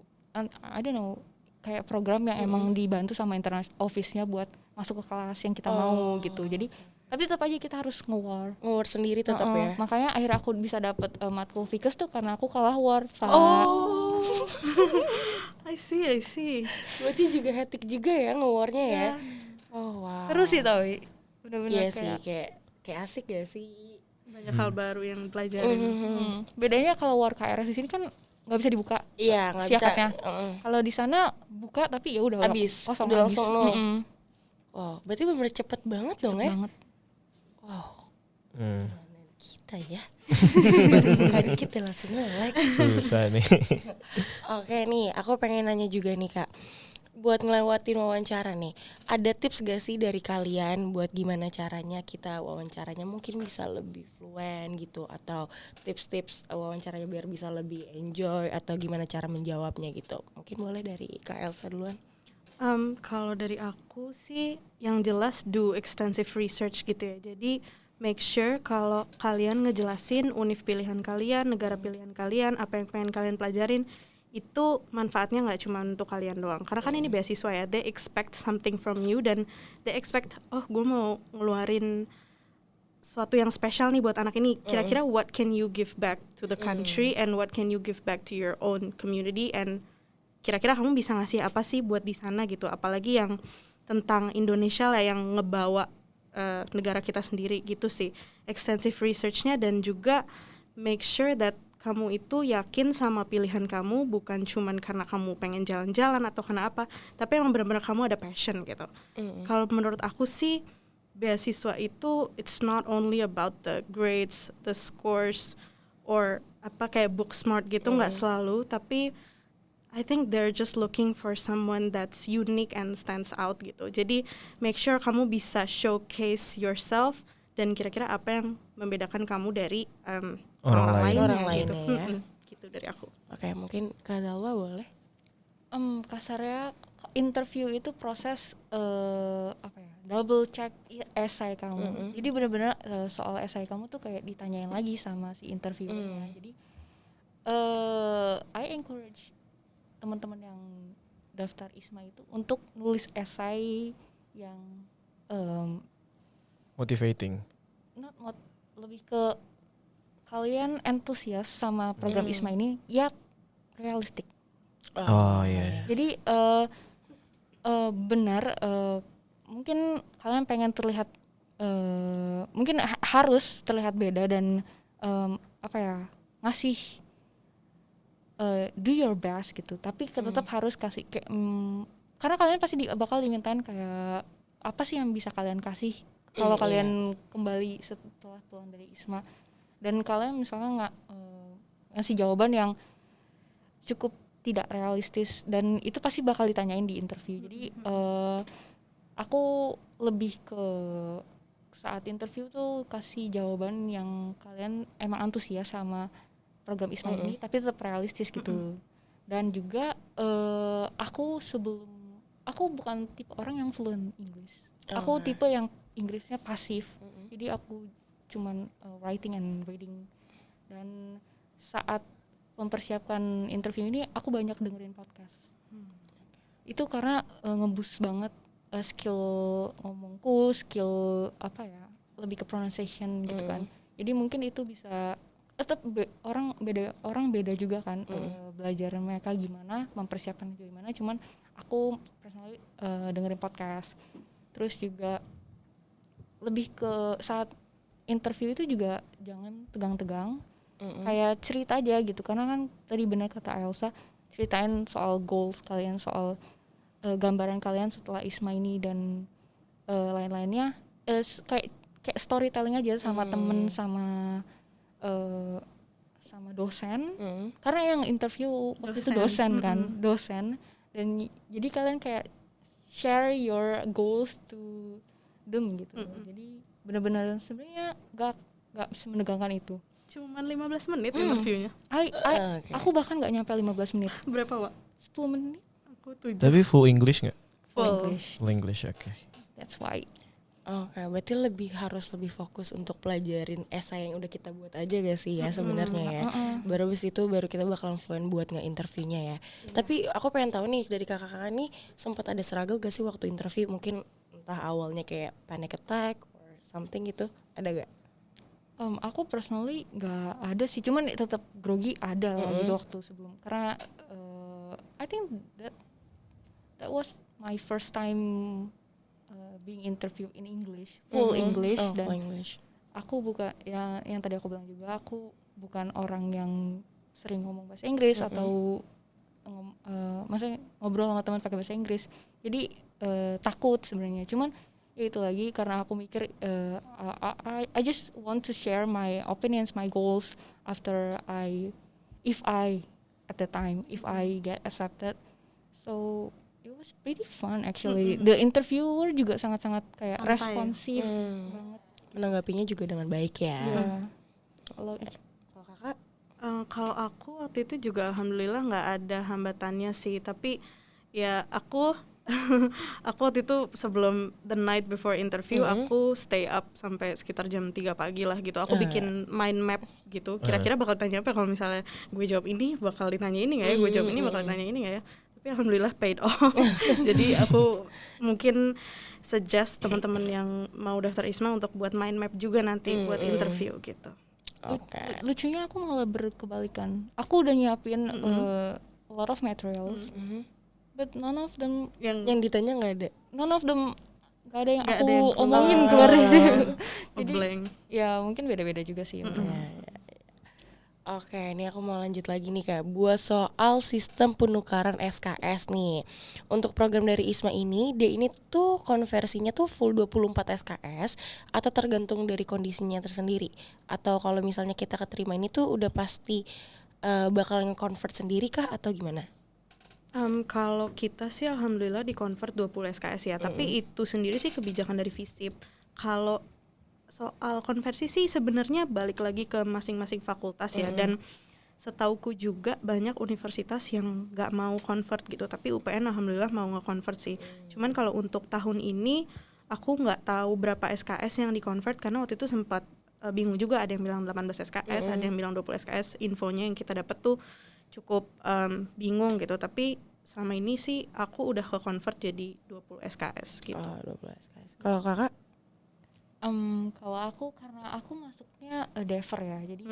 I don't know, kayak program yang emang dibantu sama international office-nya buat masuk ke kelas yang kita mau gitu. Jadi tapi tetap aja kita harus nge-war. Ngawur sendiri tetap ya. Makanya akhirnya aku bisa dapet matkul Fikes tuh karena aku kalah war. Oh. I see. Berarti juga hectic juga ya ngewarnya ya. Oh wow. Seru sih tapi bener-bener Iya sih, kayak asik gak sih? Banyak hal baru yang pelajarin. bedanya kalau war KRS di sini kan nggak bisa dibuka Iya, nggak bisa. siakatnya. Kalau di sana buka tapi ya udah Habis, kosong, udah habis. langsung nol. Mm-mm. Wow, berarti bener cepet banget dong ya. Banget. Wow, Hmm, kita ya. Baru buka dikit ya langsung nge-like. susah nih. Oke nih, aku pengen nanya juga nih Kak. Buat ngelewatin wawancara nih, ada tips gak sih dari kalian buat gimana caranya kita wawancaranya mungkin bisa lebih fluent gitu, atau tips-tips wawancaranya biar bisa lebih enjoy, atau gimana cara menjawabnya gitu. Mungkin boleh dari Kak Elsa duluan. Kalau dari aku sih yang jelas do extensive research gitu ya. Jadi make sure kalau kalian ngejelasin univ pilihan kalian, negara pilihan kalian, apa yang pengen kalian pelajarin, itu manfaatnya nggak cuma untuk kalian doang. Karena kan ini beasiswa ya, they expect something from you dan they expect, oh gue mau ngeluarin sesuatu yang spesial nih buat anak ini. Kira-kira what can you give back to the country and what can you give back to your own community, and kira-kira kamu bisa ngasih apa sih buat di sana gitu. Apalagi yang tentang Indonesia lah yang ngebawa negara kita sendiri gitu sih. Extensive research-nya, dan juga make sure that kamu itu yakin sama pilihan kamu, bukan cuman karena kamu pengen jalan-jalan atau karena apa, tapi emang benar-benar kamu ada passion gitu. Kalau menurut aku sih beasiswa itu it's not only about the grades, the scores, or apa kayak book smart gitu, nggak selalu, tapi I think they're just looking for someone that's unique and stands out gitu. Jadi make sure kamu bisa showcase yourself dan kira-kira apa yang membedakan kamu dari Orang lain. lainnya Orang gitu. lainnya ya. Gitu dari aku. Oke, mungkin Kak Zalwa boleh. Kasarnya interview itu proses apa ya, double check esai kamu. Jadi benar-benar soal esai kamu tuh kayak ditanyain lagi sama si interviewernya. Jadi I encourage teman-teman yang daftar ISMA itu untuk nulis esai yang Motivating. lebih ke kalian antusias sama program ISMA ini, ya realistik. Oh iya. Jadi benar, mungkin kalian pengen terlihat, mungkin harus terlihat beda dan apa ya, ngasih do your best gitu. Tapi tetap harus kasih kayak, karena kalian pasti bakal dimintain kayak apa sih yang bisa kalian kasih kalau kalian kembali setelah pulang dari ISMA, dan kalian misalnya nggak ngasih jawaban yang cukup tidak realistis, dan itu pasti bakal ditanyain di interview. Jadi aku lebih ke saat interview tuh kasih jawaban yang kalian emang antusias sama program ISMA ini, tapi tetap realistis gitu. Dan juga aku bukan tipe orang yang fluent English. Aku tipe yang Inggrisnya pasif. Jadi aku cuman writing and reading. Dan saat mempersiapkan interview ini aku banyak dengerin podcast. Itu karena ngeboost banget skill ngomongku, skill apa ya, lebih ke pronunciation gitu kan. Jadi mungkin itu bisa tetap orang beda juga kan belajar mereka gimana, mempersiapkan gimana. Cuman aku personally dengerin podcast. Terus juga lebih ke saat interview itu juga jangan tegang-tegang, kayak cerita aja gitu. Karena kan tadi benar kata Elsa, ceritain soal goals kalian, soal gambaran kalian setelah ISMA ini dan lain-lainnya. Kayak storytelling aja sama temen, sama dosen. Karena yang interview waktu itu dosen kan, dosen. Dan jadi kalian kayak share your goals to them gitu. Jadi benar-benar sebenarnya gak semenegangkan itu. Cuman 15 menit interviewnya. Aku bahkan gak nyampe 15 menit. Berapa, Wak? 10 menit. Aku 7. Tapi full English nggak? Full. Full English, oke. That's why. Oke, berarti harus lebih fokus untuk pelajarin esai yang udah kita buat aja gak sih ya sebenarnya ya. Baru abis itu kita bakalan fluent buat nge-interviewnya ya. Tapi aku pengen tahu nih dari kakak-kakak nih, sempat ada struggle gak sih waktu interview? Mungkin entah awalnya kayak panic attack or something gitu, ada gak? Aku personally gak ada sih, cuman tetap grogi ada lah gitu waktu sebelum. Karena I think that was my first time being interviewed in English, full English. Dan English. Aku bukan yang tadi aku bilang juga, aku bukan orang yang sering ngomong bahasa Inggris atau maksudnya ngobrol sama teman pakai bahasa Inggris. Jadi takut sebenarnya. Cuman ya itu lagi karena aku mikir I just want to share my opinions, my goals after if I get accepted. So it was pretty fun actually. The interviewer juga sangat-sangat kayak santai, responsif banget. Menanggapinya juga dengan baik ya. Yeah. Kalau kakak? Kalau aku waktu itu juga alhamdulillah nggak ada hambatannya sih. Tapi ya aku waktu itu sebelum the night before interview aku stay up sampai sekitar jam 3 pagi lah gitu. Aku bikin mind map gitu. Kira-kira bakal tanya apa kalau misalnya gue jawab ini bakal ditanya ini nggak ya? Gue jawab ini bakal ditanya ini nggak ya? Tapi alhamdulillah paid off. Jadi aku mungkin suggest teman-teman yang mau daftar ISMA untuk buat mind map juga nanti buat interview gitu. Oke. Lucunya aku malah berkebalikan. Aku udah nyiapin a lot of materials, but none of them Yang ditanya nggak ada. none of them gak ada yang Nggak aku ada yang omongin keluar dari situ. Jadi blank. ya mungkin beda-beda juga sih. Oke, ini aku mau lanjut lagi nih Kak, buat soal sistem penukaran SKS nih. Untuk program dari ISMA ini, dia ini tuh konversinya tuh full 24 SKS atau tergantung dari kondisinya tersendiri. Atau kalau misalnya kita keterima ini tuh udah pasti bakal nge-convert sendiri kah atau gimana? Kalau kita sih alhamdulillah di-convert 20 SKS ya, tapi itu sendiri sih kebijakan dari FISIP. Kalau soal konversi sih sebenarnya balik lagi ke masing-masing fakultas ya, dan setauku juga banyak universitas yang nggak mau convert gitu, tapi UPN alhamdulillah mau nge-convert sih. Cuman kalau untuk tahun ini aku nggak tahu berapa SKS yang di-convert karena waktu itu sempat bingung juga, ada yang bilang 18 SKS, ada yang bilang 20 SKS. Infonya yang kita dapat tuh cukup bingung gitu, tapi selama ini sih aku udah ke-convert jadi 20 SKS gitu. 20 SKS. Kalau kakak? Kalau aku karena aku masuknya Dever ya, jadi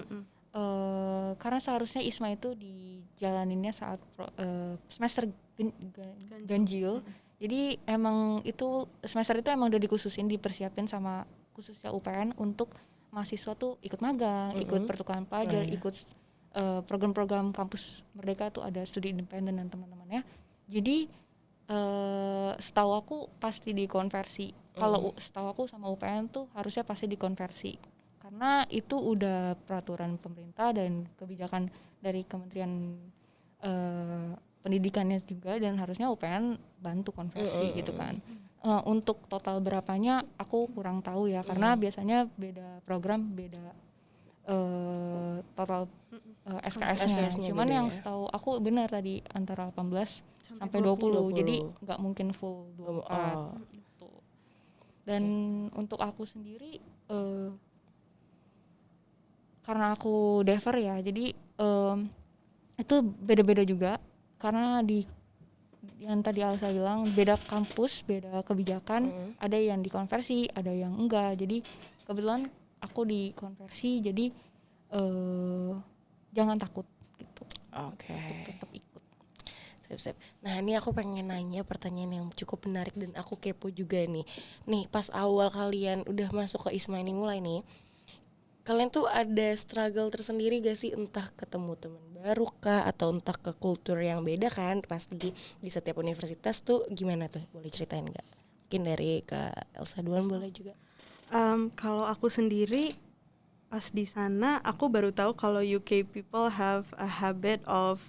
karena seharusnya ISMA itu dijalaninnya saat semester ganjil. Jadi emang itu semester itu emang udah dikhususin, dipersiapin sama khususnya UPN untuk mahasiswa tuh ikut magang, ikut pertukaran pelajar, ikut program-program kampus Merdeka tuh ada studi independen dan teman-temannya. Jadi setahu aku pasti dikonversi. Kalau setahu aku sama UPN tuh harusnya pasti dikonversi. Karena itu udah peraturan pemerintah dan kebijakan dari Kementerian Pendidikannya juga, dan harusnya UPN bantu konversi gitu kan. Untuk total berapanya aku kurang tahu ya, karena biasanya beda program, beda total SKS-nya. Cuman yang setahu aku benar tadi antara 18 sampai 20. Jadi nggak mungkin full 24 gitu. Dan untuk aku sendiri karena aku Dever ya, jadi itu beda-beda juga karena yang tadi Alsa bilang beda kampus, beda kebijakan, ada yang dikonversi, ada yang enggak. Jadi kebetulan aku dikonversi, jadi jangan takut gitu. Oke. Tetap ikut. Sip. Nah ini aku pengen nanya pertanyaan yang cukup menarik dan aku kepo juga nih. Nih pas awal kalian udah masuk ke ISMA ini mulai nih, kalian tuh ada struggle tersendiri gak sih, entah ketemu teman baru kah atau entah ke kultur yang beda kan pasti di setiap universitas tuh, gimana tuh, boleh ceritain nggak? Mungkin dari Kak Elsa duluan boleh juga. Kalau aku sendiri pas di sana aku baru tahu kalau UK people have a habit of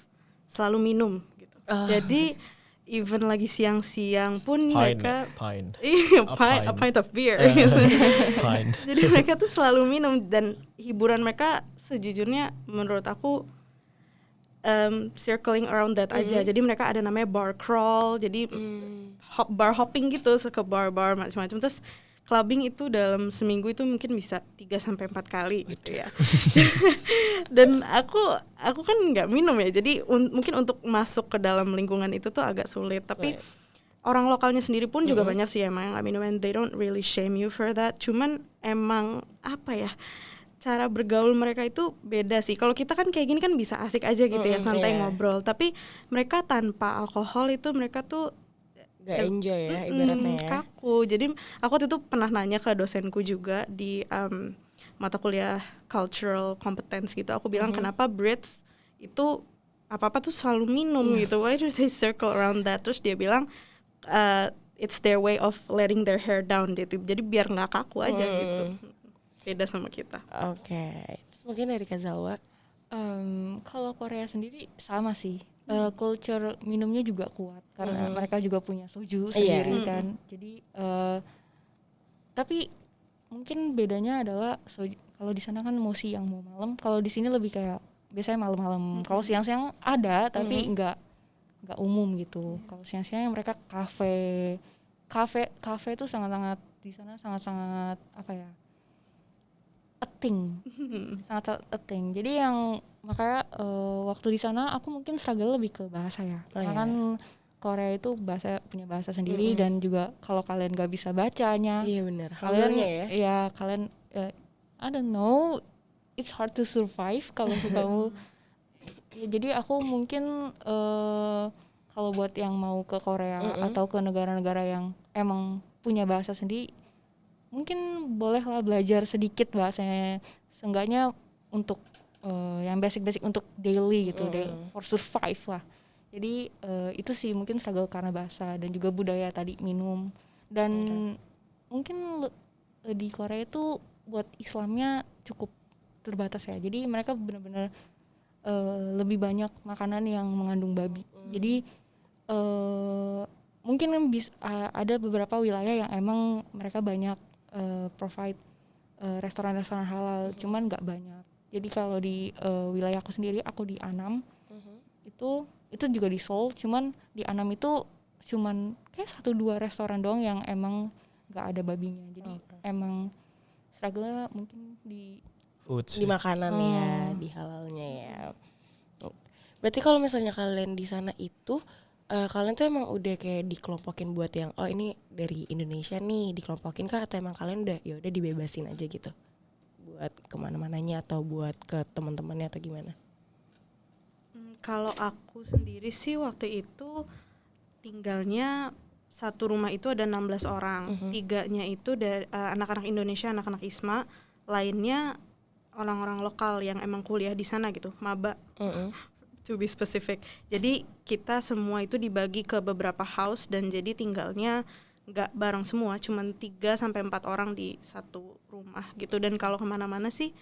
selalu minum gitu. Jadi even lagi siang-siang pun mereka a pint of beer gitu. Jadi mereka tuh selalu minum dan hiburan mereka sejujurnya menurut aku circling around that aja. Jadi mereka ada namanya bar crawl, jadi bar hopping gitu, ke bar-bar macam-macam. Terus clubbing itu dalam seminggu itu mungkin bisa 3-4 kali gitu ya. Dan aku kan nggak minum ya, jadi mungkin untuk masuk ke dalam lingkungan itu tuh agak sulit. Tapi orang lokalnya sendiri pun juga banyak sih emang yang nggak minum, and they don't really shame you for that. Cuman emang apa ya, cara bergaul mereka itu beda sih. Kalau kita kan kayak gini kan bisa asik aja gitu ya, santai ngobrol. Tapi mereka tanpa alkohol itu mereka tuh gak enjoy ya ibaratnya ya. Kaku. Jadi aku waktu itu pernah nanya ke dosenku juga di mata kuliah cultural competence gitu. Aku bilang kenapa Brits itu apa-apa tuh selalu minum gitu. Why do they circle around that? Terus dia bilang it's their way of letting their hair down gitu. Jadi biar nggak kaku aja gitu. Beda sama kita. Oke. Terus mungkin dari Kak Zalwa. Kalau Korea sendiri sama sih. Culture minumnya juga kuat karena mereka juga punya soju sendiri kan. Jadi tapi mungkin bedanya adalah kalau di sana kan mau siang mau malam, kalau di sini lebih kayak biasanya malam-malam. Kalau siang-siang ada tapi nggak umum gitu. Kalau siang-siang mereka kafe itu sangat-sangat di sana sangat-sangat apa ya, sangat thing. Jadi yang makanya waktu di sana aku mungkin struggle lebih ke bahasa ya. Karena kan Korea itu punya bahasa sendiri dan juga kalau kalian gak bisa bacanya, iya benar. Kalian kalian I don't know, it's hard to survive kalau kamu. Ya, jadi aku mungkin kalau buat yang mau ke Korea atau ke negara-negara yang emang punya bahasa sendiri, mungkin bolehlah belajar sedikit bahasanya, seenggaknya untuk yang basic untuk daily gitu, for survive lah. Jadi itu sih mungkin struggle karena bahasa dan juga budaya tadi minum. Dan mungkin di Korea itu buat Islamnya cukup terbatas ya. Jadi mereka benar-benar lebih banyak makanan yang mengandung babi. Jadi mungkin ada beberapa wilayah yang emang mereka banyak provide restoran-restoran halal, cuman nggak banyak. Jadi kalau di wilayah aku sendiri, aku di Annam, itu juga di Seoul, cuman di Annam itu cuman kayak 1-2 restoran doang yang emang nggak ada babinya. Jadi emang struggle mungkin di di makanan ya, di halalnya ya. Berarti kalau misalnya kalian di sana itu kalian tuh emang udah kayak dikelompokin buat yang ini dari Indonesia nih, dikelompokin kah, atau emang kalian udah ya udah dibebasin aja gitu buat kemana-mananya atau buat ke teman-temannya atau gimana? Kalau aku sendiri sih waktu itu tinggalnya satu rumah itu ada 16 orang, 3-nya itu dari anak-anak Indonesia, anak-anak ISMA, lainnya orang-orang lokal yang emang kuliah di sana gitu, maba. To be specific. Jadi kita semua itu dibagi ke beberapa house dan jadi tinggalnya nggak bareng semua, cuman 3-4 orang di satu rumah gitu. Dan kalau kemana-mana sih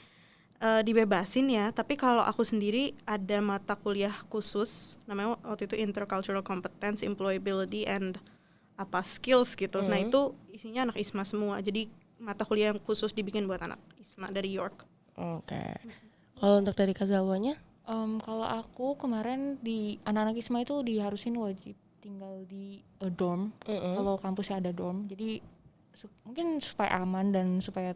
dibebasin ya. Tapi kalau aku sendiri ada mata kuliah khusus, namanya waktu itu Intercultural Competence, Employability and skills gitu. Nah itu isinya anak ISMA semua. Jadi mata kuliah yang khusus dibikin buat anak ISMA dari York. Oke. Kalau untuk dari Kak Zalwanya? Kalau aku kemarin di anak-anak ISMA itu diharusin wajib tinggal di dorm. Kalau kampusnya ada dorm, jadi mungkin supaya aman dan supaya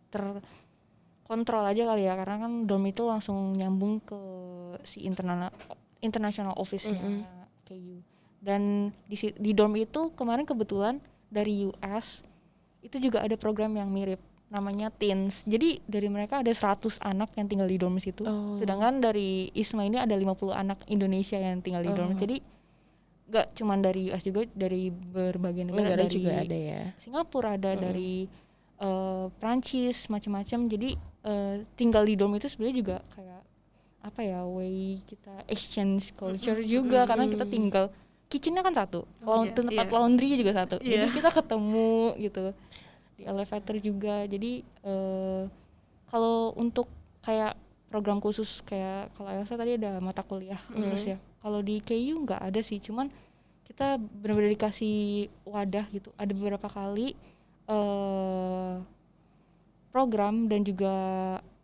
terkontrol aja kali ya, karena kan dorm itu langsung nyambung ke si international office-nya KU. Dan di dorm itu kemarin kebetulan dari US itu juga ada program yang mirip, namanya Teens. Jadi dari mereka ada 100 anak yang tinggal di dorm situ. Sedangkan dari ISMA ini ada 50 anak Indonesia yang tinggal di dorm. Jadi gak cuman dari US juga, dari berbagai negara, dari juga ada ya. Singapura ada, dari Prancis, macam-macam. Jadi tinggal di dorm itu sebenarnya juga kayak apa ya, way kita exchange culture juga, karena kita tinggal, kitchennya kan satu, tempat laundry juga satu, jadi kita ketemu gitu di elevator juga. Jadi kalau untuk kayak program khusus kayak kalau Elsa tadi ada mata kuliah khusus ya, kalau di KU nggak ada sih, cuman kita benar-benar dikasih wadah gitu, ada beberapa kali program dan juga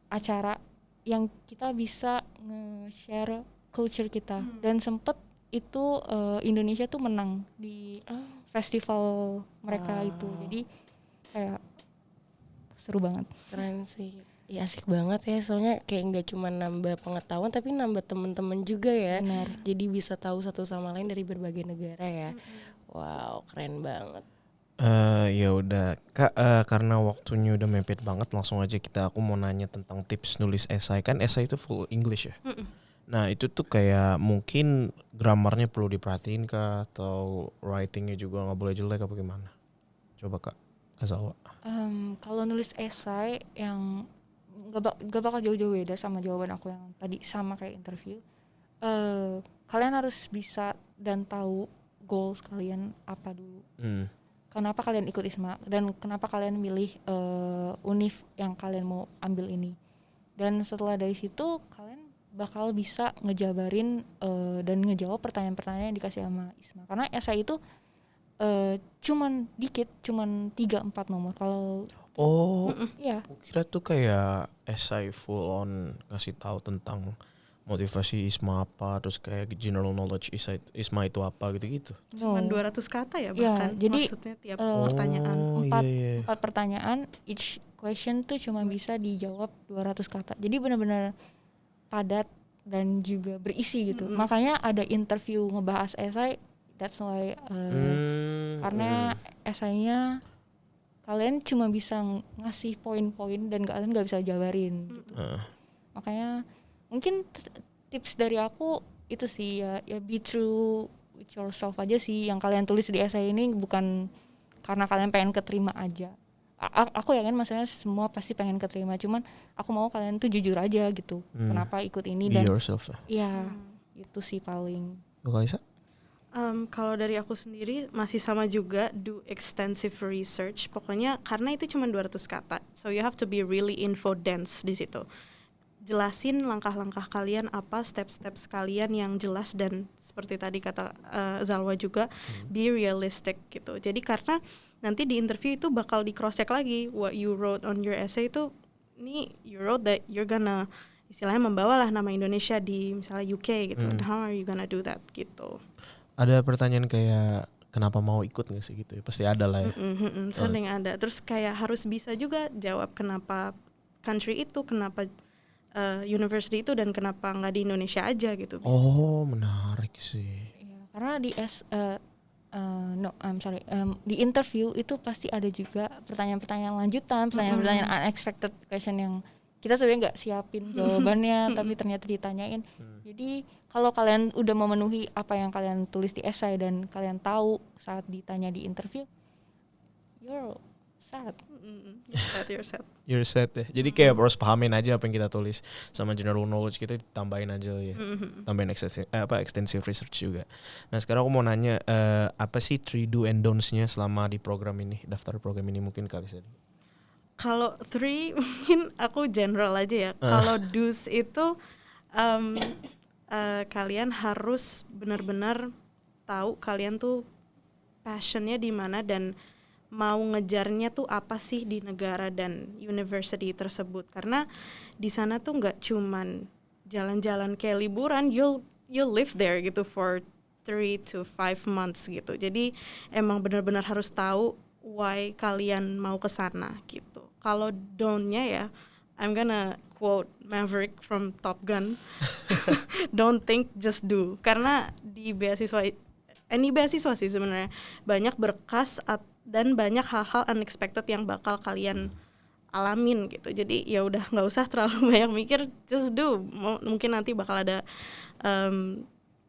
acara yang kita bisa nge-share culture kita. Dan sempet itu Indonesia tuh menang di festival mereka itu, jadi kayak seru banget. Keren sih. Ya asik banget ya, soalnya kayak nggak cuma nambah pengetahuan tapi nambah teman-teman juga ya. Benar. Jadi bisa tahu satu sama lain dari berbagai negara ya. Wow, keren banget. Ya udah Kak, karena waktunya udah mepet banget, langsung aja aku mau nanya tentang tips nulis esai. Kan esai itu full English ya. Nah itu tuh kayak mungkin grammarnya perlu diperhatiin kah, atau writingnya juga nggak boleh jelek apa gimana? Coba Kak Kazawa. Kalau nulis esai yang gak bakal jauh-jauh beda sama jawaban aku yang tadi, sama kayak interview. Kalian harus bisa dan tahu goals kalian apa dulu. Kenapa kalian ikut ISMA dan kenapa kalian milih univ yang kalian mau ambil ini. Dan setelah dari situ kalian bakal bisa ngejabarin dan ngejawab pertanyaan-pertanyaan yang dikasih sama ISMA. Karena esai itu cuman dikit, cuman 3-4 nomor. Kalau iya. Aku kira tuh kayak esai full on ngasih tahu tentang motivasi ISMA apa, terus kayak general knowledge ISMA itu apa gitu-gitu. Cuman 200 kata ya bahkan. Jadi, maksudnya tiap pertanyaan. 4 pertanyaan, each question tuh cuma bisa dijawab 200 kata. Jadi benar-benar padat dan juga berisi gitu. Makanya ada interview ngebahas esai, that's why karena esainya kalian cuma bisa ngasih poin-poin dan kalian gak bisa jabarin gitu. Makanya mungkin tips dari aku itu sih ya be true with yourself aja sih. Yang kalian tulis di esai ini bukan karena kalian pengen keterima aja. Aku yakin maksudnya semua pasti pengen keterima, cuman aku mau kalian tuh jujur aja gitu. Kenapa ikut ini, Be dan yourself. ya itu sih paling. Kalisa? Kalau dari aku sendiri masih sama juga, do extensive research. Pokoknya karena itu cuma 200 kata, so you have to be really info dense di situ. Jelasin langkah-langkah kalian apa, steps kalian yang jelas, dan seperti tadi kata Zalwa juga, be realistic gitu. Jadi karena nanti di interview itu bakal di cross check lagi, what you wrote on your essay itu, nih you wrote that you're gonna istilahnya membawalah nama Indonesia di misalnya UK gitu. And how are you gonna do that gitu. Ada pertanyaan kayak kenapa mau ikut nggak sih gitu? Pasti ada lah ya. Sering ada. Terus kayak harus bisa juga jawab kenapa country itu, kenapa university itu, dan kenapa nggak di Indonesia aja gitu. Oh menarik sih. Ya, karena di di interview itu pasti ada juga pertanyaan-pertanyaan lanjutan, pertanyaan-pertanyaan unexpected question yang kita sebenarnya nggak siapin jawabannya, tapi ternyata ditanyain. Jadi kalau kalian udah memenuhi apa yang kalian tulis di esai dan kalian tahu saat ditanya di interview, you're set. You're set ya. Jadi kayak harus pahamin aja apa yang kita tulis, sama general knowledge kita tambahin aja ya. Tambahin extensive research juga. Nah sekarang aku mau nanya, apa sih 3 do and don'ts-nya selama di program ini, daftar program ini, mungkin kali saja. Kalau 3 mungkin aku general aja ya. Kalau do's itu kalian harus benar-benar tahu kalian tuh passionnya di mana dan mau ngejarnya tuh apa sih di negara dan university tersebut. Karena di sana tuh nggak cuman jalan-jalan kayak liburan, you'll live there gitu for 3 to 5 months gitu. Jadi emang benar-benar harus tahu why kalian mau ke sana gitu. Kalau don't-nya ya, I'm gonna quote Maverick from Top Gun. Don't think, just do. Karena di beasiswa, any beasiswa sih sebenarnya, banyak berkas dan banyak hal-hal unexpected yang bakal kalian alamin gitu. Jadi ya udah nggak usah terlalu banyak mikir, just do. Mungkin nanti bakal ada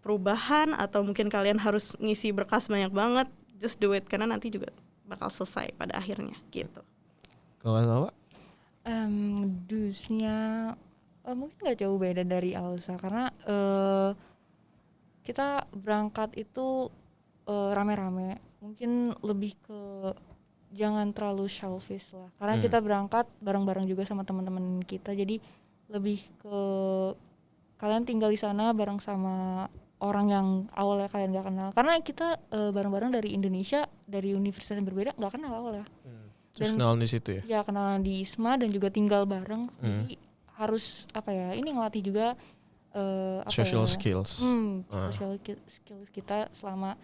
perubahan atau mungkin kalian harus ngisi berkas banyak banget, just do it karena nanti juga bakal selesai pada akhirnya gitu. Kalau Dusnya mungkin nggak jauh beda dari Alsa karena kita berangkat itu rame-rame, mungkin lebih ke jangan terlalu selfish lah karena kita berangkat bareng-bareng juga sama teman-teman kita, jadi lebih ke kalian tinggal di sana bareng sama orang yang awalnya kalian gak kenal karena kita bareng-bareng dari Indonesia, dari universitas yang berbeda, gak kenal awalnya. Terus kenalan di situ ya? Ya kenalan di ISMA dan juga tinggal bareng, jadi harus ini ngelatih juga social skills. Social skills kita selama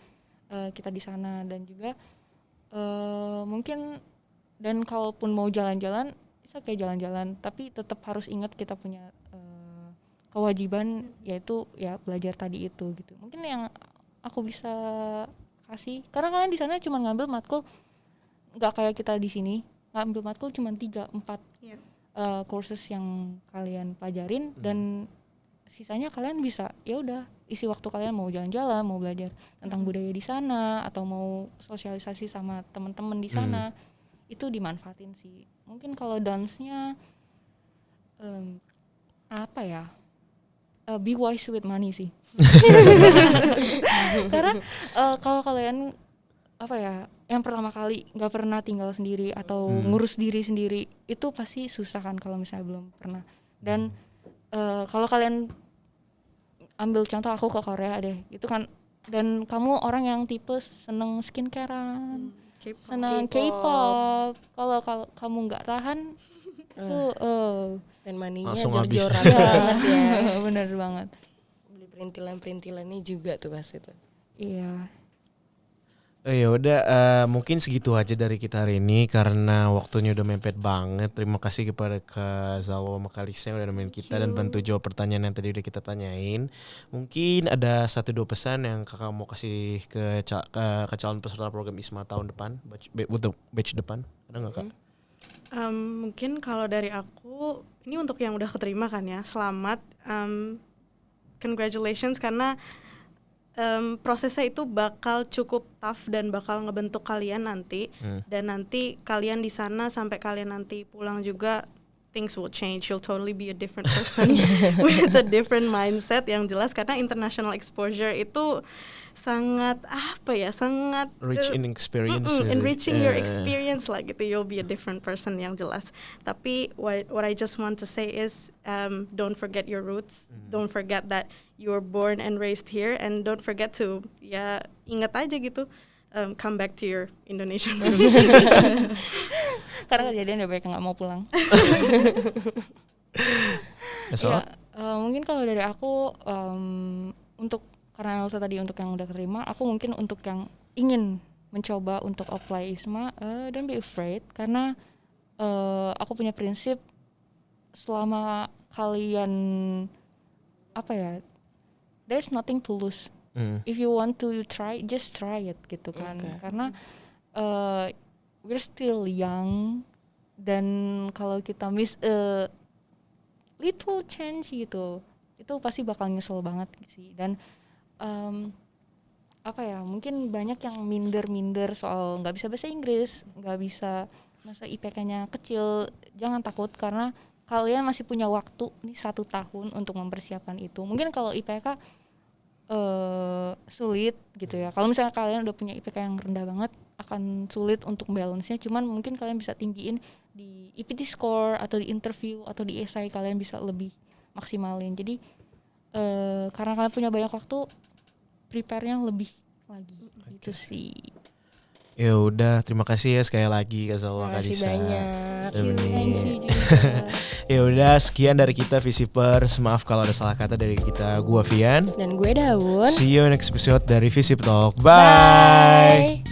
kita di sana dan juga mungkin dan kalaupun mau jalan-jalan, bisa kayak jalan-jalan, tapi tetap harus ingat kita punya kewajiban yaitu ya belajar tadi itu gitu. Mungkin yang aku bisa kasih, karena kalian di sana cuma ngambil matkul, nggak kayak kita di sini ngambil matkul cuma 3-4 courses yang kalian pelajarin dan sisanya kalian bisa ya udah isi waktu kalian mau jalan-jalan, mau belajar tentang budaya di sana atau mau sosialisasi sama teman-teman di sana, itu dimanfaatin sih. Mungkin kalau dance-nya be wise with money sih. Karena kalau kalian yang pertama kali nggak pernah tinggal sendiri atau ngurus diri sendiri, itu pasti susah kan kalau misalnya belum pernah. Dan kalau kalian ambil contoh aku ke Korea deh, itu kan, dan kamu orang yang tipe seneng skincarean, seneng K-pop, kalau kamu nggak tahan itu spend money-nya langsung habis. jor-joran banget ya. Bener banget. Beli perintilan-perintilannya juga tuh pasti tuh. Iya. Ya udah, mungkin segitu aja dari kita hari ini karena waktunya udah mepet banget. Terima kasih kepada Kak Zalwa sama Kak Lisa yang udah nemenin kita dan bantu jawab pertanyaan yang tadi udah kita tanyain. Mungkin ada 1-2 pesan yang kakak mau kasih ke calon peserta program ISMA tahun depan, batch depan, ada nggak Kak? Mungkin kalau dari aku, ini untuk yang udah keterima kan ya, selamat, congratulations karena prosesnya itu bakal cukup tough dan bakal ngebentuk kalian nanti, dan nanti kalian di sana sampai kalian nanti pulang juga, things will change, you'll totally be a different person with a different mindset yang jelas, karena international exposure itu sangat sangat rich in experience, enriching your experience lah gitu, you'll be a different person yang jelas. Tapi what I just want to say is don't forget your roots, don't forget that you were born and raised here, and don't forget to ingat aja gitu, come back to your Indonesian roots. Karena kejadian udah banyak yang nggak mau pulang. Mungkin kalau dari aku untuk karena Elsa tadi untuk yang udah terima, aku mungkin untuk yang ingin mencoba untuk apply ISMA, don't be afraid karena aku punya prinsip selama kalian there's nothing to lose. If you want to try, just try it gitu kan. Karena we're still young dan kalau kita miss a little change gitu, itu pasti bakal nyesel banget sih. Dan mungkin banyak yang minder soal nggak bisa bahasa Inggris, nggak bisa, masa IPK-nya kecil. Jangan takut karena kalian masih punya waktu nih 1 tahun untuk mempersiapkan itu. Mungkin kalau IPK sulit gitu ya, kalau misalnya kalian udah punya IPK yang rendah banget akan sulit untuk balance-nya. Cuman mungkin kalian bisa tinggiin di EPT score atau di interview atau di essay, kalian bisa lebih maksimalin. Jadi karena kalian punya banyak waktu, prepare-nya lebih lagi gitu sih. Ya udah, terima kasih ya sekali lagi Kak Zalwa, Kak Lisa. Banyak. Thank you juga. Ya udah, sekian dari kita Visipers. Maaf kalau ada salah kata dari kita. Gua Vian Dan gue Daun. See you next episode dari Visip Talk. Bye.